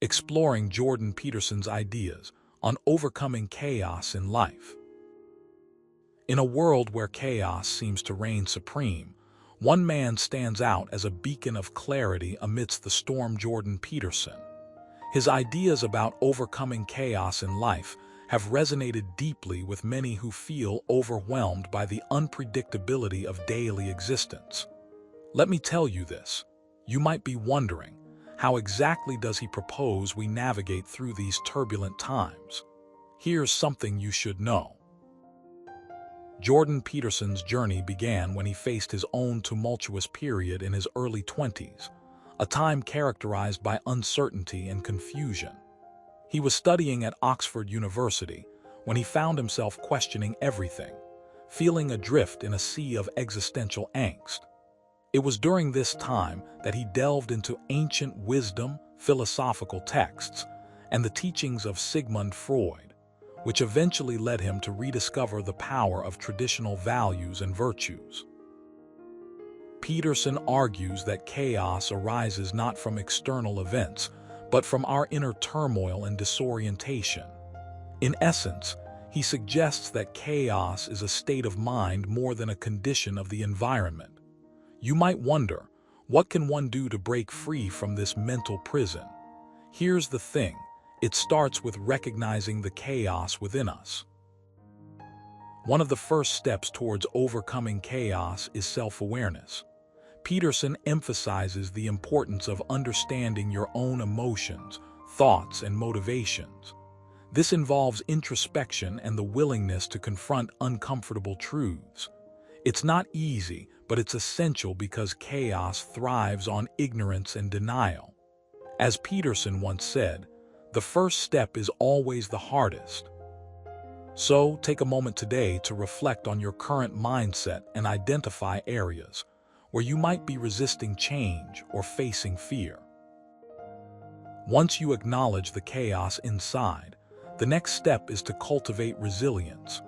exploring Jordan Peterson's ideas on overcoming chaos in life. In a world where chaos seems to reign supreme, one man stands out as a beacon of clarity amidst the storm: Jordan Peterson. His ideas about overcoming chaos in life have resonated deeply with many who feel overwhelmed by the unpredictability of daily existence. Let me tell you this. You might be wondering, how exactly does he propose we navigate through these turbulent times? Here's something you should know. Jordan Peterson's journey began when he faced his own tumultuous period in his early 20s, a time characterized by uncertainty and confusion. He was studying at Oxford University when he found himself questioning everything, feeling adrift in a sea of existential angst. It was during this time that he delved into ancient wisdom, philosophical texts, and the teachings of Sigmund Freud, which eventually led him to rediscover the power of traditional values and virtues. Peterson argues that chaos arises not from external events, but from our inner turmoil and disorientation. In essence, he suggests that chaos is a state of mind more than a condition of the environment. You might wonder, what can one do to break free from this mental prison? Here's the thing. It starts with recognizing the chaos within us. One of the first steps towards overcoming chaos is self-awareness. Peterson emphasizes the importance of understanding your own emotions, thoughts, and motivations. This involves introspection and the willingness to confront uncomfortable truths. It's not easy, but it's essential because chaos thrives on ignorance and denial. As Peterson once said, the first step is always the hardest. So, take a moment today to reflect on your current mindset and identify areas where you might be resisting change or facing fear. Once you acknowledge the chaos inside, the next step is to cultivate resilience.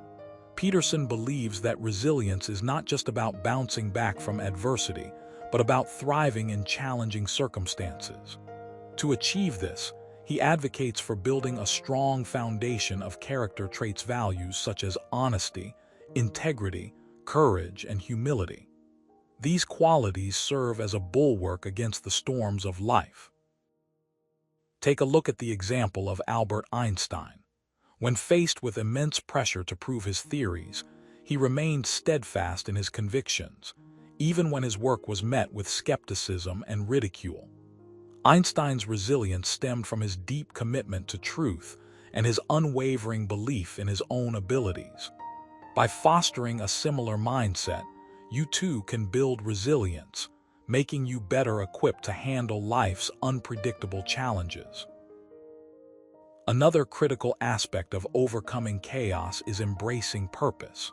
Peterson believes that resilience is not just about bouncing back from adversity, but about thriving in challenging circumstances. To achieve this, he advocates for building a strong foundation of character traits, values such as honesty, integrity, courage, and humility. These qualities serve as a bulwark against the storms of life. Take a look at the example of Albert Einstein. When faced with immense pressure to prove his theories, he remained steadfast in his convictions, even when his work was met with skepticism and ridicule. Einstein's resilience stemmed from his deep commitment to truth and his unwavering belief in his own abilities. By fostering a similar mindset, you too can build resilience, making you better equipped to handle life's unpredictable challenges. Another critical aspect of overcoming chaos is embracing purpose.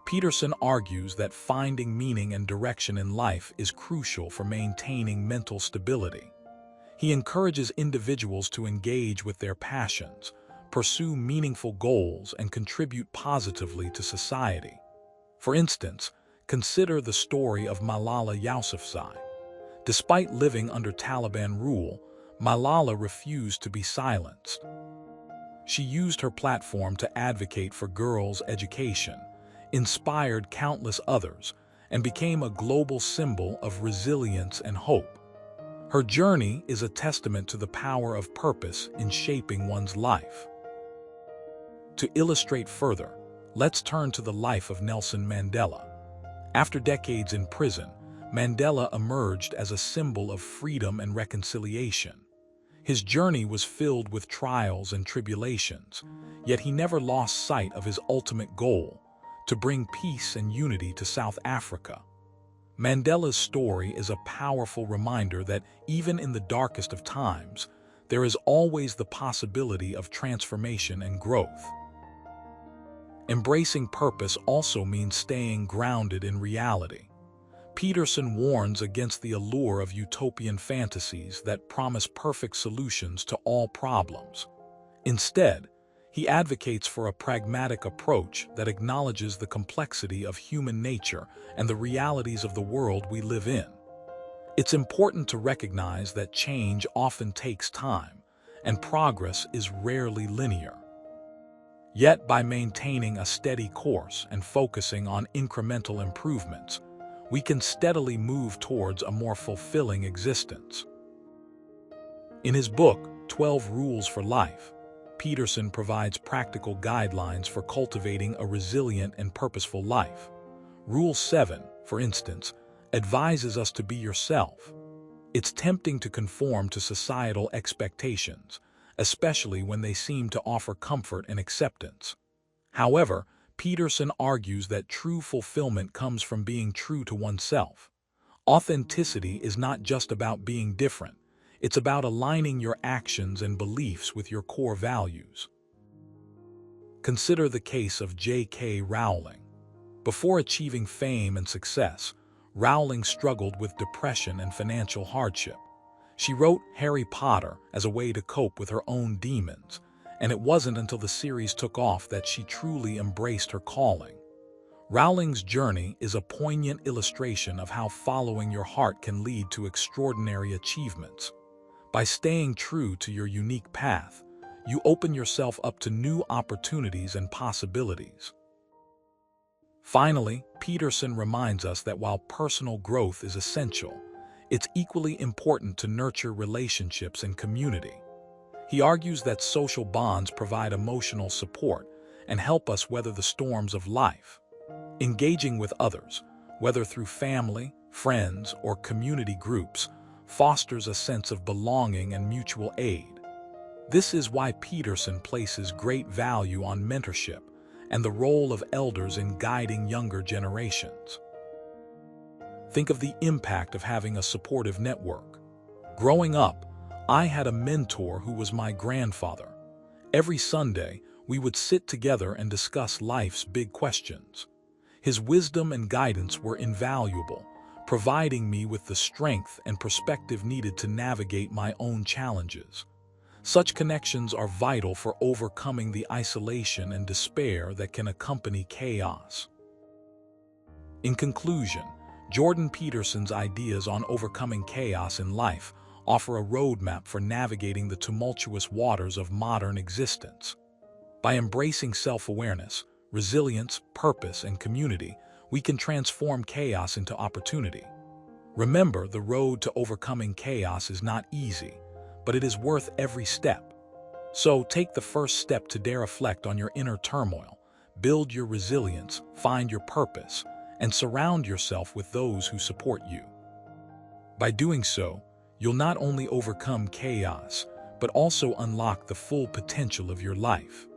Peterson argues that finding meaning and direction in life is crucial for maintaining mental stability. He encourages individuals to engage with their passions, pursue meaningful goals, and contribute positively to society. For instance, consider the story of Malala Yousafzai. Despite living under Taliban rule, Malala refused to be silenced. She used her platform to advocate for girls' education, inspired countless others, and became a global symbol of resilience and hope. Her journey is a testament to the power of purpose in shaping one's life. To illustrate further, let's turn to the life of Nelson Mandela. After decades in prison, Mandela emerged as a symbol of freedom and reconciliation. His journey was filled with trials and tribulations, yet he never lost sight of his ultimate goal: to bring peace and unity to South Africa. Mandela's story is a powerful reminder that even in the darkest of times, there is always the possibility of transformation and growth. Embracing purpose also means staying grounded in reality. Peterson warns against the allure of utopian fantasies that promise perfect solutions to all problems. Instead, he advocates for a pragmatic approach that acknowledges the complexity of human nature and the realities of the world we live in. It's important to recognize that change often takes time, and progress is rarely linear. Yet, by maintaining a steady course and focusing on incremental improvements, we can steadily move towards a more fulfilling existence. In his book, 12 Rules for Life, Peterson provides practical guidelines for cultivating a resilient and purposeful life. Rule 7, for instance, advises us to be yourself. It's tempting to conform to societal expectations, especially when they seem to offer comfort and acceptance. However, Peterson argues that true fulfillment comes from being true to oneself. Authenticity is not just about being different, it's about aligning your actions and beliefs with your core values. Consider the case of J.K. Rowling. Before achieving fame and success, Rowling struggled with depression and financial hardship. She wrote Harry Potter as a way to cope with her own demons, and it wasn't until the series took off that she truly embraced her calling. Rowling's journey is a poignant illustration of how following your heart can lead to extraordinary achievements. By staying true to your unique path, you open yourself up to new opportunities and possibilities. Finally, Peterson reminds us that while personal growth is essential, it's equally important to nurture relationships and community. He argues that social bonds provide emotional support and help us weather the storms of life. Engaging with others, whether through family, friends, or community groups, fosters a sense of belonging and mutual aid. This is why Peterson places great value on mentorship and the role of elders in guiding younger generations. Think of the impact of having a supportive network. Growing up, I had a mentor who was my grandfather. Every Sunday, we would sit together and discuss life's big questions. His wisdom and guidance were invaluable, providing me with the strength and perspective needed to navigate my own challenges. Such connections are vital for overcoming the isolation and despair that can accompany chaos. In conclusion, Jordan Peterson's ideas on overcoming chaos in life offer a roadmap for navigating the tumultuous waters of modern existence. By embracing self-awareness, resilience, purpose, and community, we can transform chaos into opportunity. Remember, the road to overcoming chaos is not easy, but it is worth every step. So take the first step to dare reflect on your inner turmoil, build your resilience, find your purpose, and surround yourself with those who support you. By doing so, you'll not only overcome chaos, but also unlock the full potential of your life.